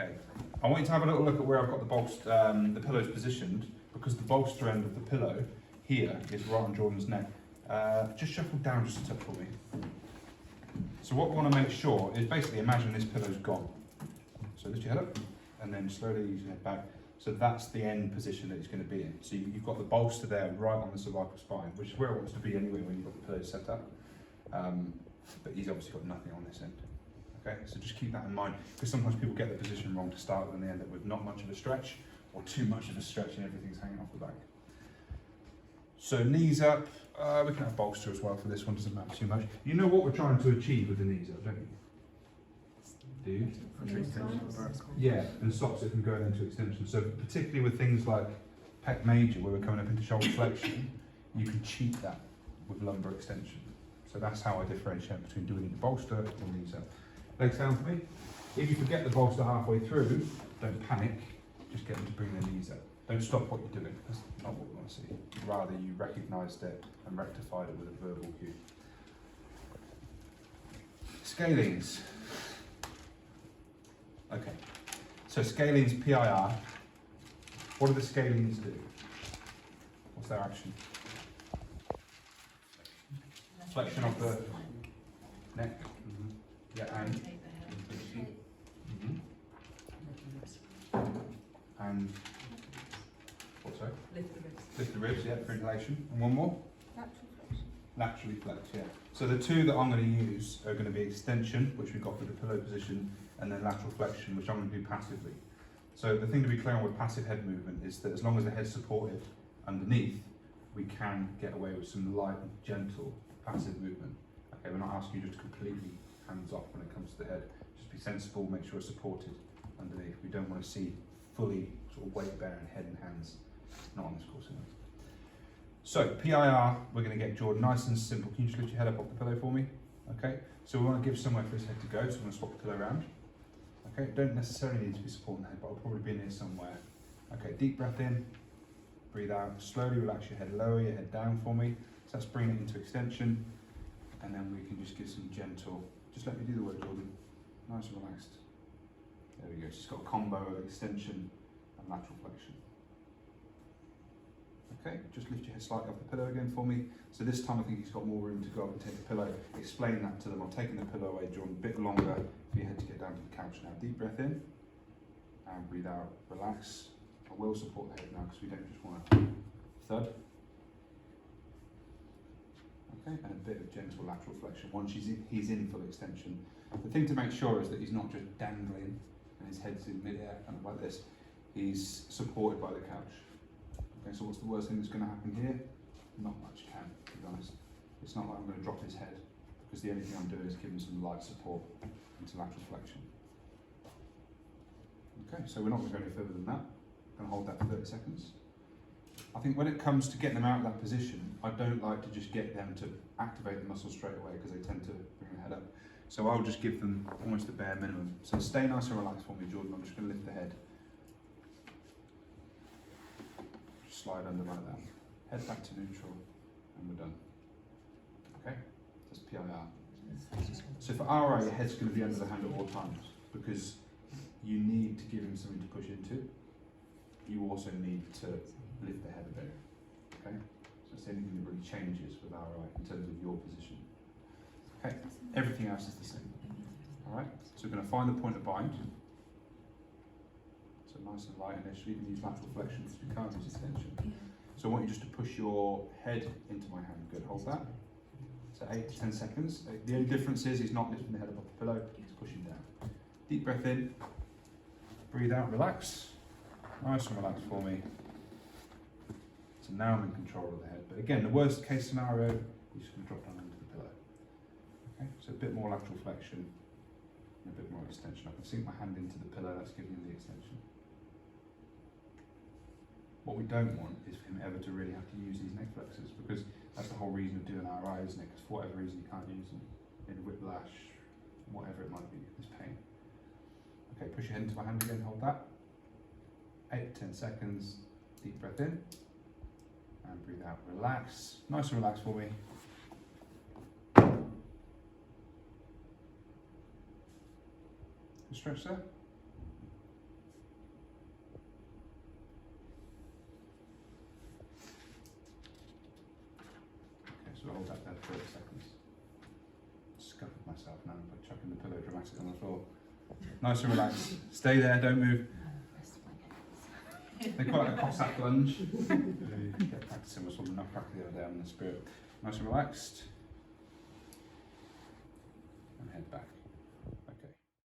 Okay, I want you to have a little look at where I've got the pillows positioned, because the bolster end of the pillow here is right on Jordan's neck. Just shuffle down just a touch for me. So what we want to make sure is basically imagine this pillow's gone. So lift your head up and then slowly use your head back. So that's the end position that it's going to be in. So you've got the bolster there right on the cervical spine, which is where it wants to be anyway when you've got the pillow set up. But he's obviously got nothing on this end. Okay, so just keep that in mind, because sometimes people get the position wrong to start with and they end up with not much of a stretch or too much of a stretch and everything's hanging off the back. So knees up, we can have bolster as well for this one, doesn't matter too much. You know what we're trying to achieve with the knees up, don't you? Do you? Yeah, and stops it from going into extension. So particularly with things like pec major, where we're coming up into shoulder flexion, you can cheat that with lumbar extension. So that's how I differentiate between doing the bolster and knees up. Legs down for me. If you forget the bolster halfway through, don't panic, just get them to bring their knees up. Don't stop what you're doing, that's not what we want to see. Rather you recognised it and rectified it with a verbal cue. Scalenes. Okay, so scalenes PIR, what do the scalenes do? What's their action? Flexion of the neck. Yeah, and what's that? Lift the ribs. Lift the ribs, yeah, for inhalation. And one more? Lateral flexion. Laterally flex, yeah. So the two that I'm going to use are going to be extension, which we've got for the pillow position, and then lateral flexion, which I'm going to do passively. So the thing to be clear on with passive head movement is that as long as the head's supported underneath, we can get away with some light, gentle, passive movement. Okay, we're not asking you just completely hands off when it comes to the head. Just be sensible, make sure it's supported underneath. We don't want to see fully sort of weight bearing head and hands. Not on this course anyway. So PIR, we're going to get Jordan nice and simple. Can you just lift your head up off the pillow for me? Okay, so we want to give somewhere for his head to go, so I'm going to swap the pillow around. Okay, don't necessarily need to be supporting the head, but I'll probably be in here somewhere. Okay, deep breath in, breathe out, slowly relax your head, lower your head down for me. So that's bringing it into extension, and then we can just give some gentle, just let me do the work, Jordan. Nice and relaxed. There we go, so it's got a combo of extension and lateral flexion. Okay, just lift your head slightly off the pillow again for me. So this time I think he's got more room to go up and take the pillow. Explain that to them. I'm taking the pillow away, Jordan, a bit longer for your head to get down to the couch now. Deep breath in and breathe out, relax. I will support the head now because we don't just want to thud. Okay, and a bit of gentle lateral flexion once he's in full extension. The thing to make sure is that he's not just dangling and his head's in mid-air, kind of like this. He's supported by the couch. Okay, so what's the worst thing that's going to happen here? Not much can, to be honest. It's not like I'm going to drop his head, because the only thing I'm doing is giving some light support into lateral flexion. Okay, so we're not going to go any further than that. I'm going to hold that for 30 seconds. I think when it comes to getting them out of that position, I don't like to just get them to activate the muscle straight away, because they tend to bring the head up. So I'll just give them almost the bare minimum. So stay nice and relaxed for me, Jordan. I'm just going to lift the head. Slide under like that. Head back to neutral, and we're done. Okay, that's PIR. So for RI, your head's going to be under the hand at all times, because you need to give him something to push into. You also need to lift the head a bit. Okay, so it's anything that really changes with RI in terms of your position. Okay, everything else is the same. All right, so we're going to find the point of bind. So nice and light initially. You can use lateral flexion because you can't use extension. So I want you just to push your head into my hand. Good, hold that. So 8 to 10 seconds. The only difference is he's not lifting the head above the pillow, he's pushing down. Deep breath in, breathe out, relax. Nice and relaxed for me. So now I'm in control of the head. But again, the worst case scenario, you're just going to drop down into the pillow. Okay, so a bit more lateral flexion and a bit more extension. I can sink my hand into the pillow, that's giving him the extension. What we don't want is for him ever to really have to use these neck flexors, because that's the whole reason of doing RI, isn't it? Because for whatever reason you can't use them, in whiplash, whatever it might be, it's pain. Okay, push your head into my hand again, hold that. 8 to 10 seconds, deep breath in, and breathe out, relax. Nice and relaxed for me. Good stretch there. to hold that there for 30 seconds. Scuppered myself now by chucking the pillow dramatic on the floor. Nice and relaxed. Stay there, don't move. They call it a Cossack lunge. Get practicing with some nutcracker the other day on the spirit. Nice and relaxed. And head back.